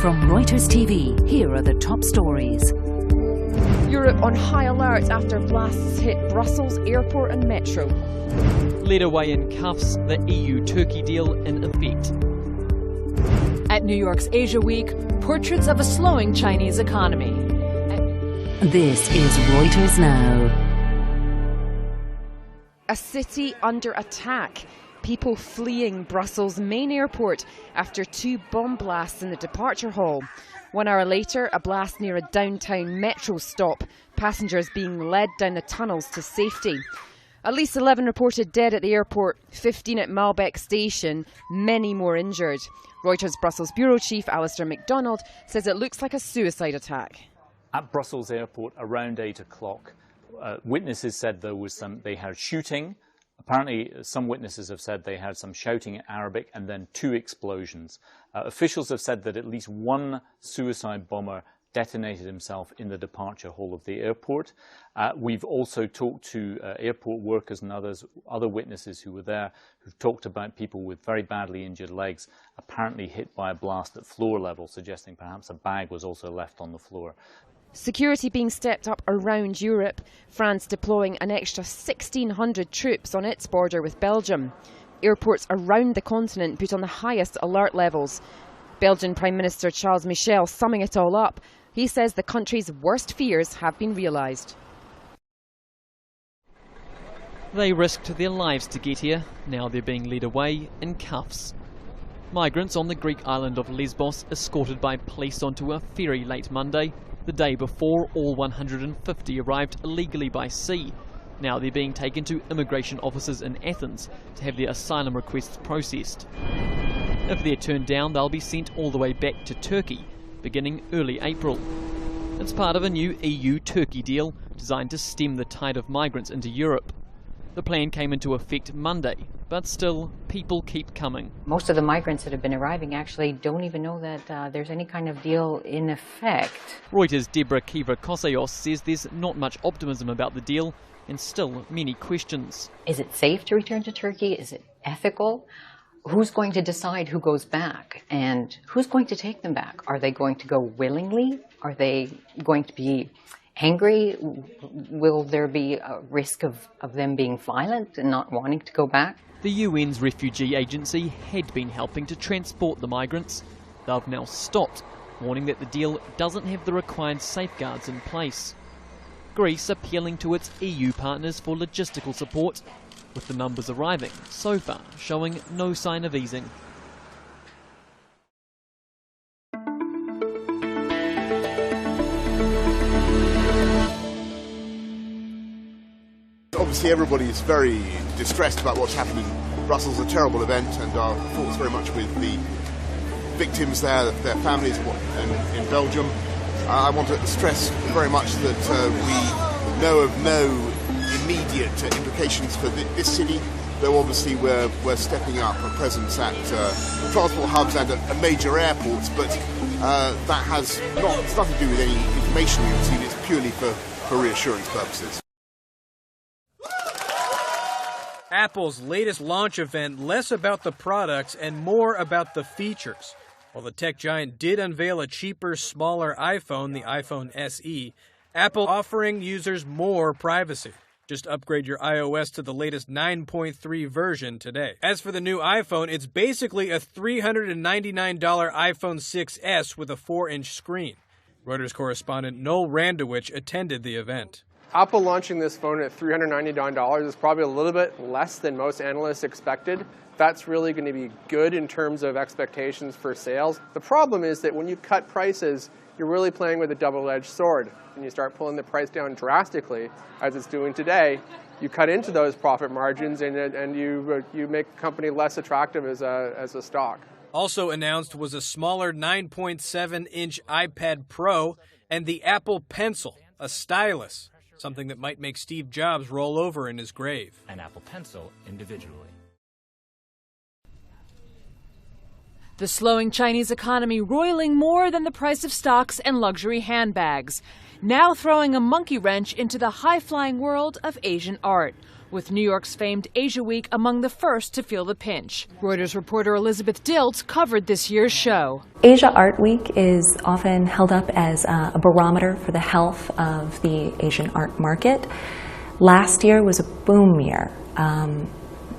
From Reuters TV, here are the top stories. Europe on high alert after blasts hit Brussels airport and metro. Led away in cuffs, the EU-Turkey deal in effect. At New York's Asia Week, portraits of a slowing Chinese economy. This is Reuters Now. A city under attack. People fleeing Brussels main airport after 2 bomb blasts in the departure hall. 1 hour later, a blast near a downtown metro stop. Passengers being led down the tunnels to safety. At least 11 reported dead at the airport, 15 at Malbec station, many more injured. Reuters Brussels bureau chief Alistair MacDonald says it looks like a suicide attack. At Brussels airport around 8 o'clock, witnesses said they heard shooting. Apparently, some witnesses have said they heard some shouting in Arabic and then 2 explosions. Officials have said that at least 1 suicide bomber detonated himself in the departure hall of the airport. We've also talked to airport workers and other witnesses who were there who've talked about people with very badly injured legs apparently hit by a blast at floor level, suggesting perhaps a bag was also left on the floor. Security being stepped up around Europe, France deploying an extra 1,600 troops on its border with Belgium. Airports around the continent put on the highest alert levels. Belgian Prime Minister Charles Michel summing it all up. He says the country's worst fears have been realised. They risked their lives to get here. Now they're being led away in cuffs. Migrants on the Greek island of Lesbos escorted by police onto a ferry late Monday, the day before all 150 arrived illegally by sea. Now they're being taken to immigration offices in Athens to have their asylum requests processed. If they're turned down, they'll be sent all the way back to Turkey, beginning early April. It's part of a new EU-Turkey deal designed to stem the tide of migrants into Europe. The plan came into effect Monday, but still, people keep coming. Most of the migrants that have been arriving actually don't even know that there's any kind of deal in effect. Reuters' Deborah Kivra-Kosayos says there's not much optimism about the deal and still many questions. Is it safe to return to Turkey? Is it ethical? Who's going to decide who goes back? And who's going to take them back? Are they going to go willingly? Are they going to be angry? Will there be a risk of them being violent and not wanting to go back? The UN's refugee agency had been helping to transport the migrants. They've now stopped, warning that the deal doesn't have the required safeguards in place. Greece appealing to its EU partners for logistical support, with the numbers arriving so far showing no sign of easing. Obviously everybody is very distressed about what's happening. Brussels is a terrible event, and our thoughts very much with the victims there, their families in Belgium. I want to stress very much that we know of no immediate implications for this city, though obviously we're stepping up a presence at transport hubs and at major airports, but that has nothing to do with any information we receive. It's purely for reassurance purposes. Apple's latest launch event, less about the products and more about the features. While the tech giant did unveil a cheaper, smaller iPhone, the iPhone SE, Apple offering users more privacy. Just upgrade your iOS to the latest 9.3 version today. As for the new iPhone, it's basically a $399 iPhone 6s with a 4-inch screen. Reuters correspondent Noel Randowich attended the event. Apple launching this phone at $399 is probably a little bit less than most analysts expected. That's really going to be good in terms of expectations for sales. The problem is that when you cut prices, you're really playing with a double-edged sword. When you start pulling the price down drastically, as it's doing today, you cut into those profit margins and you make the company less attractive as a stock. Also announced was a smaller 9.7-inch iPad Pro and the Apple Pencil, a stylus. Something that might make Steve Jobs roll over in his grave. An Apple Pencil individually. The slowing Chinese economy roiling more than the price of stocks and luxury handbags, now throwing a monkey wrench into the high-flying world of Asian art, with New York's famed Asia Week among the first to feel the pinch. Reuters reporter Elizabeth Diltz covered this year's show. Asia Art Week is often held up as a barometer for the health of the Asian art market. Last year was a boom year.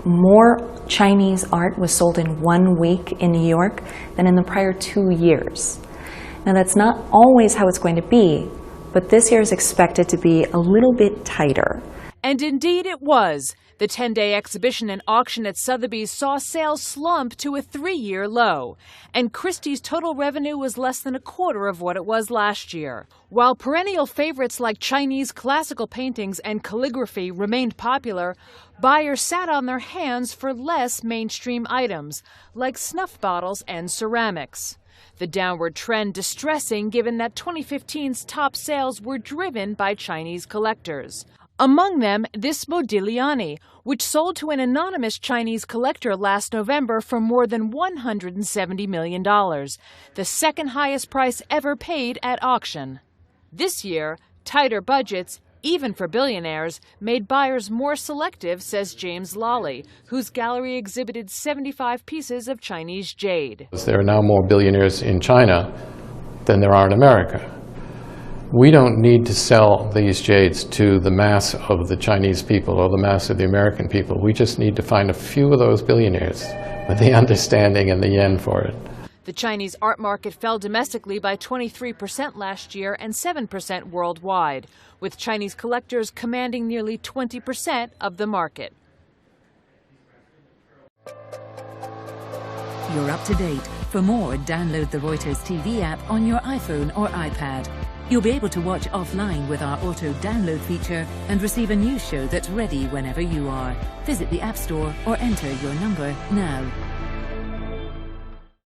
More Chinese art was sold in 1 week in New York than in the prior 2 years. Now that's not always how it's going to be, but this year is expected to be a little bit tighter. And indeed it was. The 10-day exhibition and auction at Sotheby's saw sales slump to a 3-year low. And Christie's total revenue was less than a quarter of what it was last year. While perennial favorites like Chinese classical paintings and calligraphy remained popular, buyers sat on their hands for less mainstream items, like snuff bottles and ceramics. The downward trend distressing given that 2015's top sales were driven by Chinese collectors. Among them, this Modigliani, which sold to an anonymous Chinese collector last November for more than $170 million, the second highest price ever paid at auction. This year, tighter budgets, even for billionaires, made buyers more selective, says James Lawley, whose gallery exhibited 75 pieces of Chinese jade. There are now more billionaires in China than there are in America. We don't need to sell these jades to the mass of the Chinese people or the mass of the American people. We just need to find a few of those billionaires with the understanding and the yen for it. The Chinese art market fell domestically by 23% last year and 7% worldwide, with Chinese collectors commanding nearly 20% of the market. You're up to date. For more, download the Reuters TV app on your iPhone or iPad. You'll be able to watch offline with our auto download feature and receive a news show that's ready whenever you are. Visit the App Store or enter your number now.